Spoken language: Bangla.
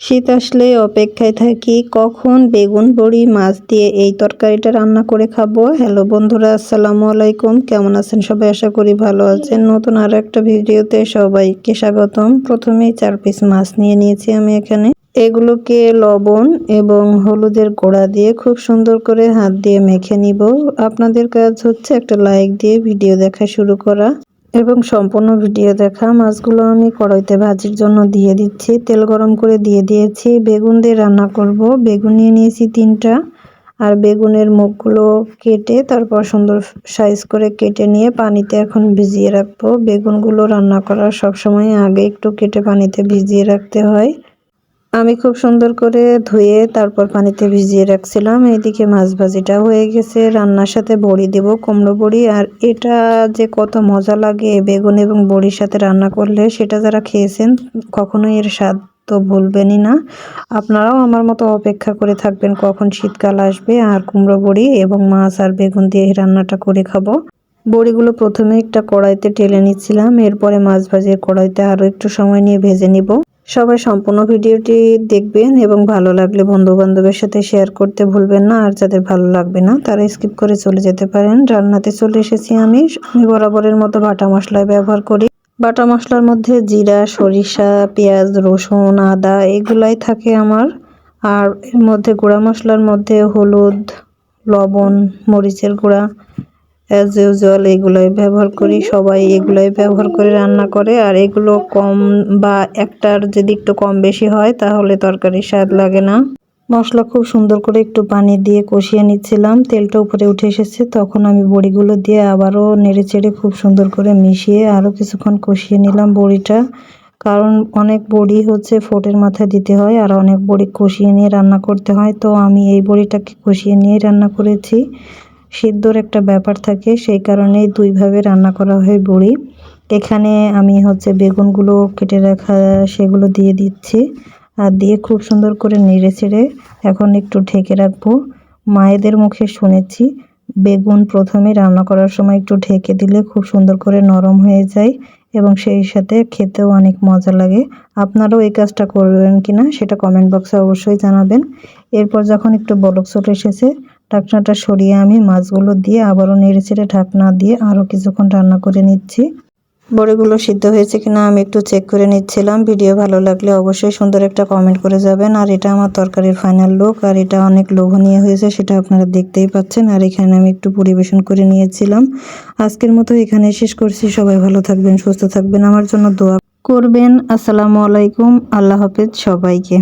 শীত আসলেই অপেক্ষায় থাকি কখন বেগুন বড়ি মাছ দিয়ে এই তরকারিটা রান্না করে খাবো। হ্যালো বন্ধুরা, আসসালামু আলাইকুম। কেমন আছেন সবাই? আশা করি ভালো আছেন। নতুন আরো একটা ভিডিওতে সবাইকে স্বাগতম। প্রথমেই 4 পিস মাছ নিয়ে নিয়েছি আমি এখানে। এগুলোকে লবণ এবং হলুদের গুঁড়া দিয়ে খুব সুন্দর করে হাত দিয়ে মেখে নিব। আপনাদের কাজ হচ্ছে একটা লাইক দিয়ে ভিডিও দেখা শুরু করা এবং সম্পূর্ণ ভিডিও দেখা। মাছগুলো আমি কড়াইতে ভাজির জন্য দিয়ে দিচ্ছি। তেল গরম করে দিয়ে দিয়েছি। বেগুন দিয়ে রান্না করব। বেগুন নিয়ে নিয়েছি 3টা। আর বেগুনের মুখগুলো কেটে তারপর সুন্দর সাইজ করে কেটে নিয়ে পানিতে এখন ভিজিয়ে রাখবো। বেগুনগুলো রান্না করার সবসময় আগে একটু কেটে পানিতে ভিজিয়ে রাখতে হয়। আমি খুব সুন্দর করে ধুয়ে তারপর পানিতে ভিজিয়ে রাখছিলাম। এইদিকে মাছ ভাজিটা হয়ে গেছে। রান্নার সাথে বড়ি দেব, কুমড়ো বড়ি। আর এটা যে কত মজা লাগে বেগুন এবং বড়ির সাথে রান্না করলে, সেটা যারা খেয়েছেন কখনোই এর স্বাদ তো ভুলবেনই না। আপনারাও আমার মতো অপেক্ষা করে থাকবেন কখন শীতকাল আসবে আর কুমড়ো বড়ি এবং মাছ আর বেগুন দিয়ে এই রান্নাটা করে খাবো। বড়িগুলো প্রথমে একটা কড়াইতে ঢেলে নিচ্ছিলাম, এরপরে মাছ ভাজির কড়াইতে আরও একটু সময় নিয়ে ভেজে নিব। সবাই সম্পূর্ণ ভিডিওটি দেখবেন এবং ভালো লাগলে বন্ধু বান্ধবের সাথে শেয়ার করতে ভুলবেন না। আর যাদের ভালো লাগবে না তারা স্কিপ করে চলে যেতে পারেন। রান্নাতে চলে এসেছি আমি বরাবরের মতো বাটা মশলা ব্যবহার করি। বাটা মশলার মধ্যে জিরা, সরিষা, পেঁয়াজ, রসুন, আদা এগুলাই থাকে আমার। আর এর মধ্যে গুঁড়া মশলার মধ্যে হলুদ, লবণ, মরিচের গুঁড়া অ্যাজ ইউজুয়াল এগুলোই ব্যবহার করি। সবাই এগুলোই ব্যবহার করে রান্না করে। আর এগুলো কম বা একটার যদি একটু কম বেশি হয় তাহলে তরকারির স্বাদ লাগে না। মশলা খুব সুন্দর করে একটু পানি দিয়ে কষিয়ে নিচ্ছিলাম। তেলটা উপরে উঠে এসেছে, তখন আমি বড়িগুলো দিয়ে আবারও নেড়ে চেড়ে খুব সুন্দর করে মিশিয়ে আরও কিছুক্ষণ কষিয়ে নিলাম বড়িটা। কারণ অনেক বড়ি হচ্ছে ফোটের মাথায় দিতে হয় আর অনেক বড়ি কষিয়ে নিয়ে রান্না করতে হয়। তো আমি এই বড়িটাকে কষিয়ে নিয়ে রান্না করেছি। সিদ্ধর একটা ব্যাপার থাকে, সেই কারণেই দুইভাবে রান্না করা হয় বড়ি। এখানে আমি হচ্ছে বেগুনগুলো কেটে রাখা সেগুলো দিয়ে দিচ্ছি। আর দিয়ে খুব সুন্দর করে নেড়ে চেড়ে এখন একটু ঢেকে রাখবো। মায়েদের মুখে শুনেছি বেগুন প্রথমে রান্না করার সময় একটু ঢেকে দিলে খুব সুন্দর করে নরম হয়ে যায় এবং সেই সাথে খেতেও অনেক মজা লাগে। আপনারাও এই কাজটা করবেন কিনা সেটা কমেন্ট বক্সে অবশ্যই জানাবেন। এরপর যখন একটু বলক চলে এসেছে, ঢাকনাটা সরিয়ে আমি মাছগুলো দিয়ে আবারও নেড়ে চেড়ে ঢাকনা দিয়ে আরও কিছুক্ষণ রান্না করে নিচ্ছি। বড়িগুলো সিদ্ধ হয়েছে কিনা আমি একটু চেক করে নিচ্ছিলাম। ভিডিও ভালো লাগলে অবশ্যই সুন্দর একটা কমেন্ট করে যাবেন। আর এটা আমার তরকারির ফাইনাল লুক, আর এটা অনেক লোভনীয় হয়েছে সেটা আপনারা দেখতেই পাচ্ছেন। আর এখানে আমি একটু পরিবেশন করে নিয়েছিলাম। আজকের মতো এখানে শেষ করছি। সবাই ভালো থাকবেন, সুস্থ থাকবেন, আমার জন্য দোয়া করবেন। আসসালামু আলাইকুম, আল্লাহ হাফেজ সবাইকে।